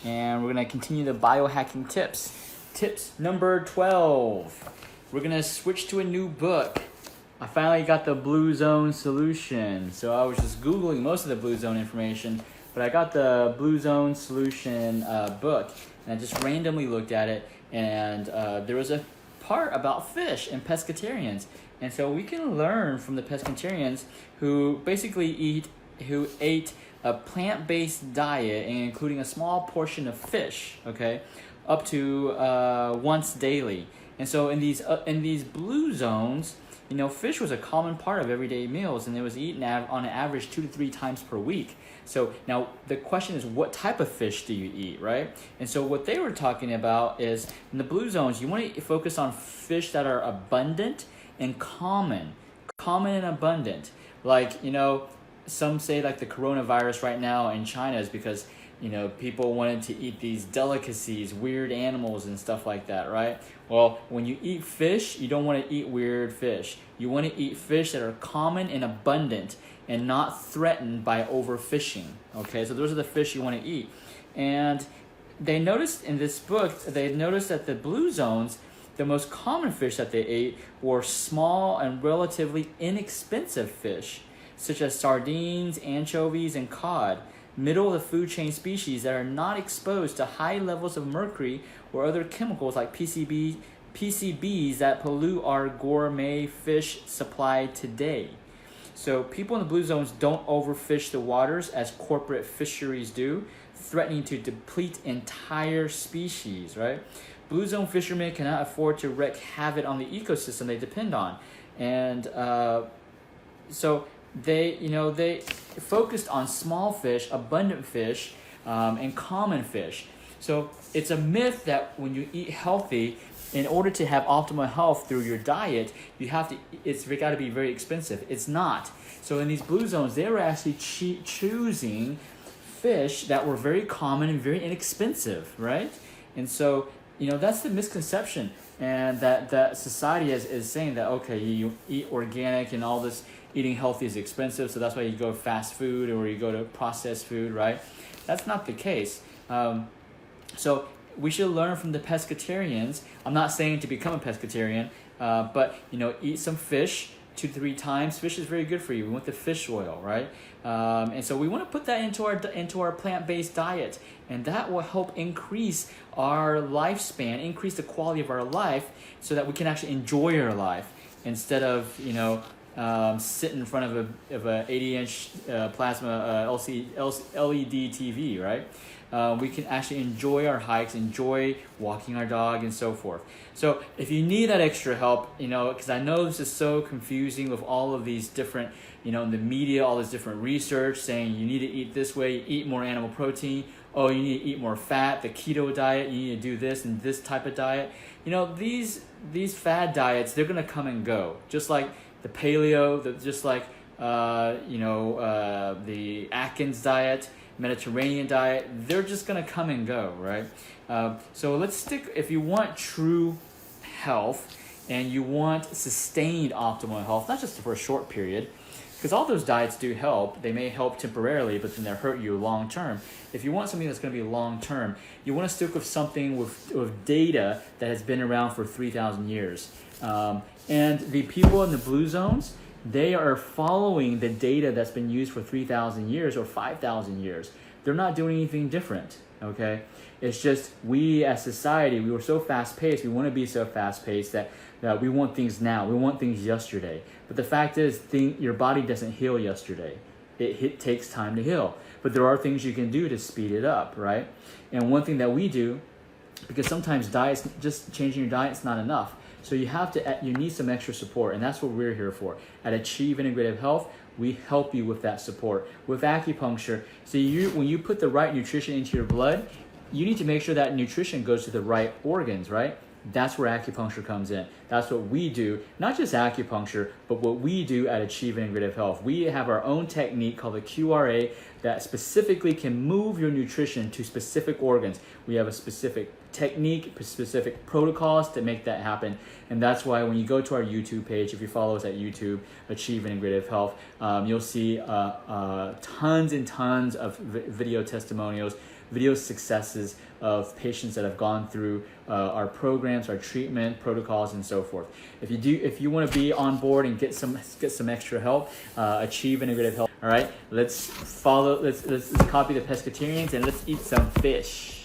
and we're going to continue the biohacking tips. Tips number 12. We're going to switch to a new book. I finally got the Blue Zone solution. So I was just Googling most of the Blue Zone information, but I got the Blue Zone solution book, and I just randomly looked at it, and there was a part about fish and pescatarians. And so we can learn from the pescatarians who basically ate a plant-based diet, including a small portion of fish, okay, up to once daily. And so in these blue zones, fish was a common part of everyday meals, and it was eaten on an average 2 to 3 times per week. So now the question is, what type of fish do you eat, right? And so what they were talking about is, in the blue zones, you want to focus on fish that are abundant and common and abundant. Like, some say like the coronavirus right now in China is because, people wanted to eat these delicacies, weird animals and stuff like that, right? Well, when you eat fish, you don't want to eat weird fish. You want to eat fish that are common and abundant and not threatened by overfishing, okay? So those are the fish you want to eat. And they noticed in this book, that the blue zones, the most common fish that they ate were small and relatively inexpensive fish, such as sardines, anchovies, and cod, middle of the food chain species that are not exposed to high levels of mercury or other chemicals like PCBs that pollute our gourmet fish supply today. So people in the blue zones don't overfish the waters as corporate fisheries do, threatening to deplete entire species, right? Blue zone fishermen cannot afford to wreak havoc on the ecosystem they depend on. And so they focused on small fish, abundant fish, and common fish. So it's a myth that when you eat healthy, in order to have optimal health through your diet, it's got to be very expensive. It's not. So in these blue zones, they were actually choosing fish that were very common and very inexpensive, right? And so, that's the misconception, and that society is saying that, okay, you eat organic and all this, eating healthy is expensive, so that's why you go fast food or you go to processed food, right? That's not the case. So we should learn from the pescatarians. I'm not saying to become a pescatarian, but eat some fish 2 to 3 times. Fish is very good for you. We want the fish oil, right? And so we want to put that into our plant-based diet, and that will help increase our lifespan, increase the quality of our life, so that we can actually enjoy our life instead of sit in front of a 80-inch plasma LED TV, right? We can actually enjoy our hikes, enjoy walking our dog, and so forth. So if you need that extra help, because I know this is so confusing with all of these different, in the media, all this different research saying you need to eat this way, eat more animal protein, you need to eat more fat, the keto diet, you need to do this and this type of diet. These fad diets, they're going to come and go, just like the paleo, just like the Atkins diet, Mediterranean diet, they're just going to come and go, right? So let's stick, if you want true health and you want sustained optimal health, not just for a short period, because all those diets do help. They may help temporarily, but then they hurt you long term. If you want something that's going to be long term, you want to stick with something with data that has been around for 3,000 years. And the people in the blue zones, they are following the data that's been used for 3,000 years or 5,000 years. They're not doing anything different, okay? It's just we as society, we were so fast-paced, we want to be so fast-paced that we want things now, we want things yesterday. But the fact is, your body doesn't heal yesterday. It takes time to heal. But there are things you can do to speed it up, right? And one thing that we do, because sometimes just changing your diet is not enough. So you need some extra support, and that's what we're here for. At Achieve Integrative Health, we help you with that support. With acupuncture, so when you put the right nutrition into your blood, you need to make sure that nutrition goes to the right organs, right? That's where acupuncture comes in. That's what we do, not just acupuncture, but what we do at Achieve Integrative Health. We have our own technique called the QRA that specifically can move your nutrition to specific organs. We have a specific technique, specific protocols to make that happen. And that's why when you go to our YouTube page, if you follow us at YouTube, Achieve Integrative Health, you'll see tons and tons of video testimonials video successes of patients that have gone through our programs, our treatment protocols, and so forth. If you want to be on board and get some extra help, Achieve Integrative Health. All right, let's copy the pescatarians and let's eat some fish.